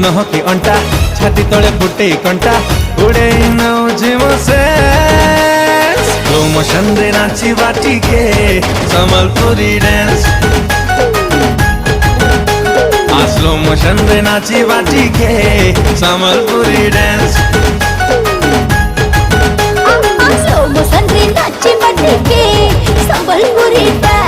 ନହକି ଅଣ୍ଟା ଛାତି ତଳେ ଫୁଟେଇ କଣ୍ଟା ଉଡେଇ ନଉଛି ମୋ ସେ ସ୍ଲୋ ମୋସନରେ ନାଚିବା ଟିକେ ସମ୍ବଲପୁରୀ ଡ୍ୟାନ୍ସ ସ୍ଲୋ ମୋସନରେ ନାଚିବା ଟିକେ ସମ୍ବଲପୁରୀ ଡ୍ୟାନ୍ସ ସ୍ଲୋ ମୋସନରେ ନାଚିବା ଟିକେ ସମ୍ବଲପୁରୀ ଡ୍ୟାନ୍ସ